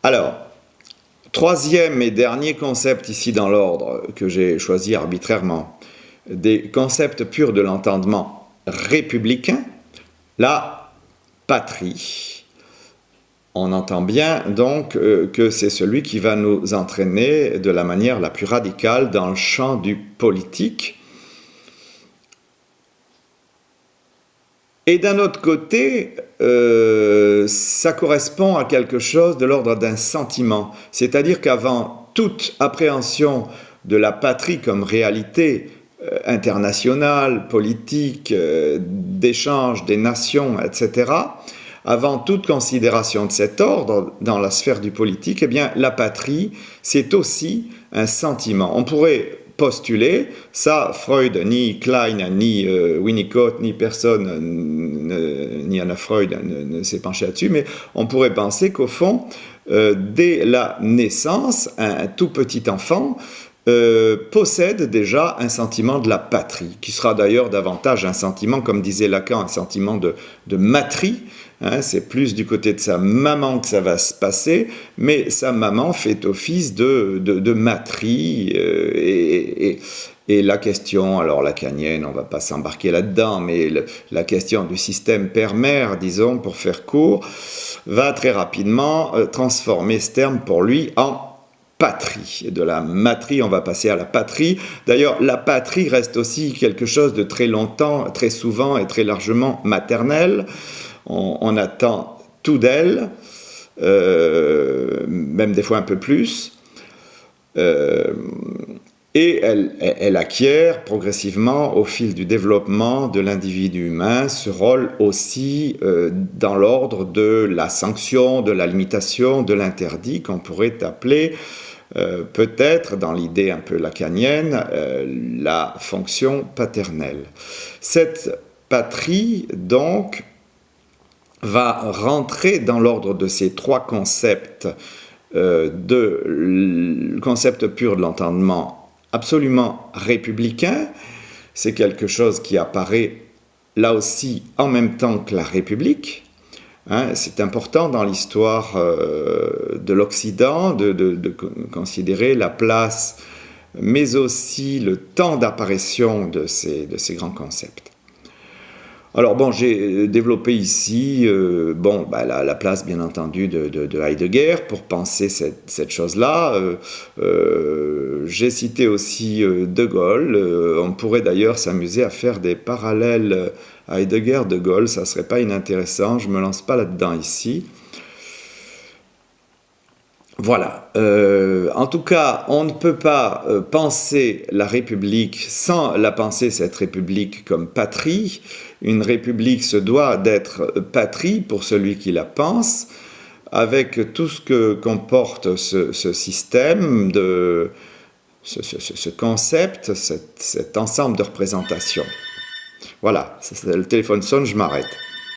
Alors, troisième et dernier concept ici dans l'ordre que j'ai choisi arbitrairement, des concepts purs de l'entendement républicain, la patrie. On entend bien donc que c'est celui qui va nous entraîner de la manière la plus radicale dans le champ du politique. Et d'un autre côté, ça correspond à quelque chose de l'ordre d'un sentiment. C'est-à-dire qu'avant toute appréhension de la patrie comme réalité internationale, politique, d'échange des nations, etc., avant toute considération de cet ordre dans la sphère du politique, eh bien, la patrie, c'est aussi un sentiment. On pourrait postuler, ça, Freud, ni Klein, ni Winnicott, ni personne, ni Anna Freud ne s'est penché là-dessus, mais on pourrait penser qu'au fond, dès la naissance, un tout petit enfant possède déjà un sentiment de la patrie, qui sera d'ailleurs davantage un sentiment, comme disait Lacan, un sentiment de matrie. Hein, c'est plus du côté de sa maman que ça va se passer, mais sa maman fait office de matrie, et la question, alors lacanienne, on ne va pas s'embarquer là-dedans, mais la question du système père-mère, disons, pour faire court, va très rapidement transformer ce terme pour lui en patrie. Et de la matrie, on va passer à la patrie. D'ailleurs, la patrie reste aussi quelque chose de très longtemps, très souvent et très largement maternel. On attend tout d'elle, même des fois un peu plus, et elle acquiert progressivement, au fil du développement de l'individu humain, ce rôle aussi dans l'ordre de la sanction, de la limitation, de l'interdit, qu'on pourrait appeler peut-être, dans l'idée un peu lacanienne, la fonction paternelle. Cette patrie, donc, va rentrer dans l'ordre de ces trois concepts, le concept pur de l'entendement absolument républicain. C'est quelque chose qui apparaît là aussi en même temps que la République. Hein, c'est important dans l'histoire de l'Occident de considérer la place, mais aussi le temps d'apparition de ces grands concepts. Alors bon, j'ai développé ici la place bien entendu de Heidegger pour penser cette chose-là. J'ai cité aussi De Gaulle. On pourrait d'ailleurs s'amuser à faire des parallèles Heidegger-De Gaulle, ça ne serait pas inintéressant, je ne me lance pas là-dedans ici. Voilà. En tout cas, on ne peut pas penser la République sans la penser, cette République, comme patrie. Une République se doit d'être patrie pour celui qui la pense, avec tout ce que comporte ce système, ce concept, cet ensemble de représentations. Voilà, le téléphone sonne, je m'arrête.